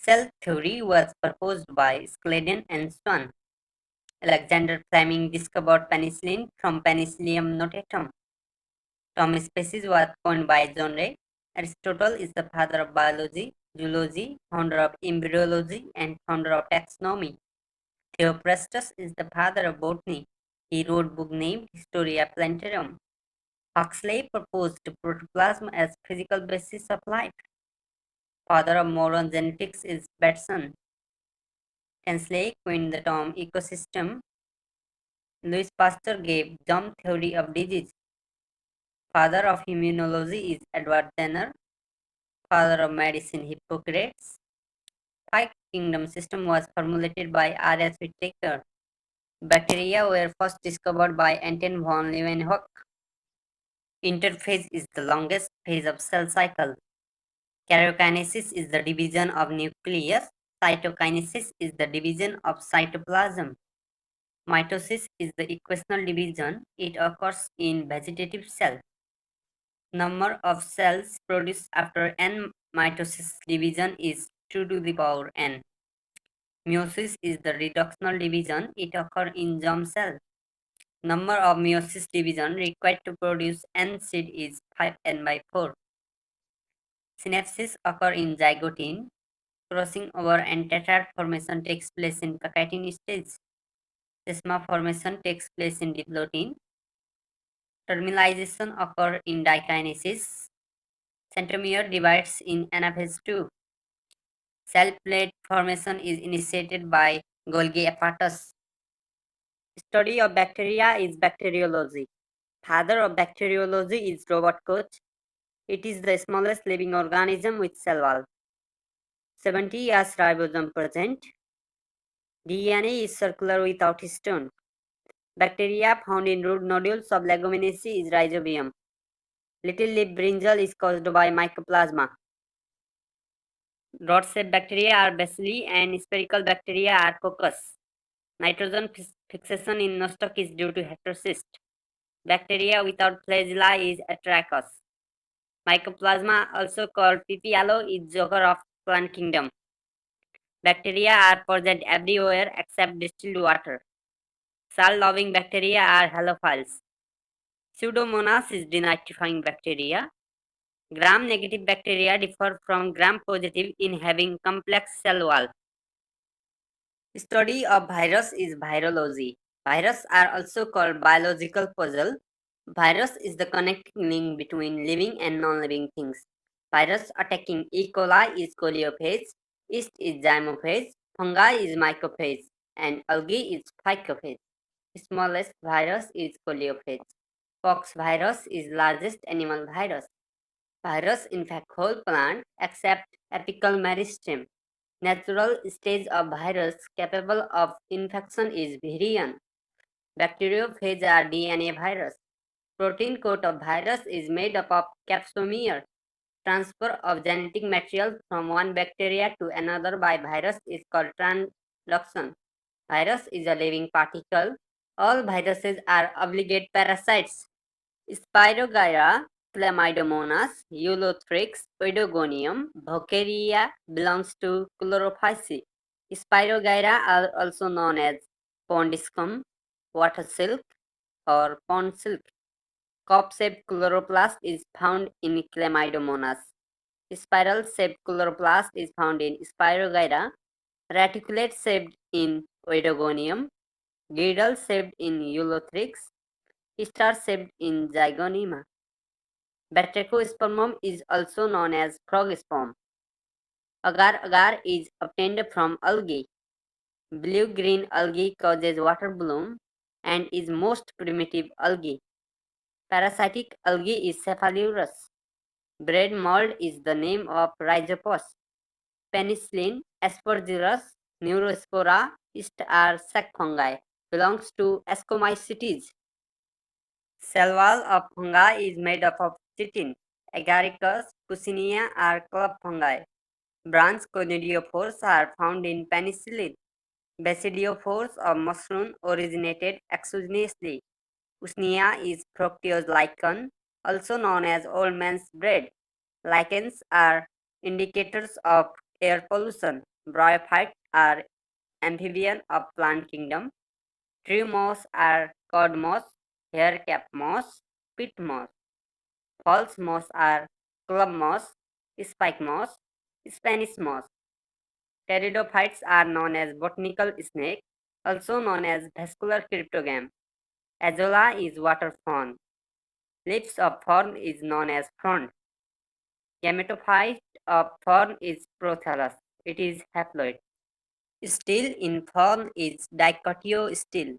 Cell theory was proposed by Scleden and Swan. Alexander Fleming discovered penicillin from Penicillium notatum. Term species was coined by John Ray. Aristotle is the father of biology, zoology, founder of embryology, and founder of taxonomy. Theophrastus is the father of botany. He wrote a book named Historia Plantarum. Huxley proposed protoplasm as physical basis of life. Father of modern genetics is Batson. Hensley coined the term ecosystem. Louis Pasteur gave germ theory of disease. Father of immunology is Edward Jenner. Father of medicine Hippocrates. Five kingdom system was formulated by R.S. Whittaker. Bacteria were first discovered by Anton von Leeuwenhoek. Interphase is the longest phase of cell cycle. Karyokinesis is the division of nucleus. Cytokinesis is the division of cytoplasm. Mitosis is the equational division. It occurs in vegetative cell. Number of cells produced after n mitosis division is 2 to the power n. Meiosis is the reductional division. It occurs in germ cell. Number of meiosis division required to produce n seed is 5n by 4. Synapses occur in zygote. Crossing over and tetrad formation takes place in cacatin stage. Sesma formation takes place in diplotin. Terminalization occurs in dikinesis. Centromere divides in anaphase 2. Cell plate formation is initiated by Golgi apparatus. Study of bacteria is bacteriology. Father of bacteriology is Robert Koch. It is the smallest living organism with cell wall. 70 years ribosome present. DNA is circular without histone. Bacteria found in root nodules of Leguminosae is Rhizobium. Little leaf brinjal is caused by Mycoplasma. Rod-shaped bacteria are Bacilli and spherical bacteria are Coccus. Nitrogen fixation in nostoc is due to heterocyst. Bacteria without flagella is Atrachus. Mycoplasma, also called pipialo, is joker of plant kingdom. Bacteria are present everywhere except distilled water. Cell-loving bacteria are halophiles. Pseudomonas is denitrifying bacteria. Gram-negative bacteria differ from gram-positive in having complex cell wall. Study of virus is virology. Viruses are also called biological puzzle. Virus is the connecting link between living and non-living things. Virus attacking E. coli is coleophage, yeast is zymophage, fungi is mycophage, and algae is phycophage. Smallest virus is coleophage. Pox virus is largest animal virus. Virus infect whole plant except apical meristem. Natural stage of virus capable of infection is virion. Bacteriophage are DNA virus. Protein coat of virus is made up of capsomere. Transfer of genetic material from one bacteria to another by virus is called transduction. Virus is a living particle. All viruses are obligate parasites. Spirogyra, Chlamydomonas, Eulothrix, Oedogonium, Boccaria belongs to Chlorophyceae. Spirogyra are also known as pond scum, water silk, or pond silk. Cup-shaped chloroplast is found in Chlamydomonas. Spiral-shaped chloroplast is found in Spirogyra. Reticulate-shaped in Oedogonium. Girdle-shaped in Eulothrix. Star-shaped in Zygonema. Batrachospermum is also known as frog sperm. Agar-agar is obtained from algae. Blue-green algae causes water bloom and is most primitive algae. Parasitic algae is Cephalourus. Bread mold is the name of Rhizopus. Penicillin, Aspergillus, Neurospora, yeast are sac fungi. Belongs to Ascomycetes. Cell wall of fungi is made up of chitin. Agaricus, Puccinia are club fungi. Branch conidiophores are found in penicillin. Basidiophores of mushroom originated exogenously. Usnea is fructose lichen, also known as old man's bread. Lichens are indicators of air pollution. Bryophytes are amphibian of plant kingdom. Tree moss are cord moss, haircap moss, pit moss. False moss are club moss, spike moss, Spanish moss. Pteridophytes are known as botanical snake, also known as vascular cryptogam. Azolla is water fawn. Leaves of fern is known as frond. Gametophyte of fern is Prothallus. It is haploid. Still in fern is Dicotyostyle.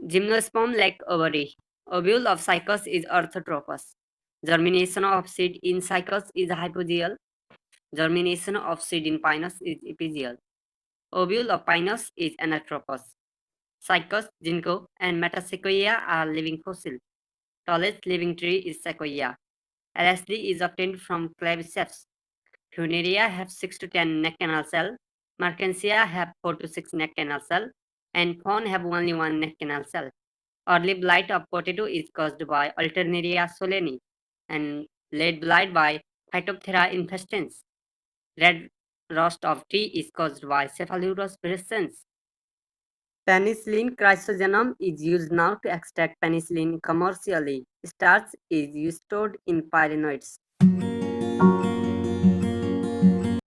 Gymnosperm like ovary. Ovule of cycas is orthotropous. Germination of seed in cycas is hypogeal. Germination of seed in pinus is epigeal. Ovule of pinus is anatropous. Cycas, ginkgo, and metasequoia are living fossils. Tallest living tree is sequoia. LSD is obtained from claviceps. Funaria have 6 to 10 neck canal cells. Mertensia have 4 to 6 neck canal cells. And fawn have only one neck canal cell. Early blight of potato is caused by Alternaria solani, and late blight by Phytophthora infestans. Red rust of tea is caused by Cephalurus virescens. Penicillin chrysogenum is used now to extract penicillin commercially. Starch is used stored in pyrenoids.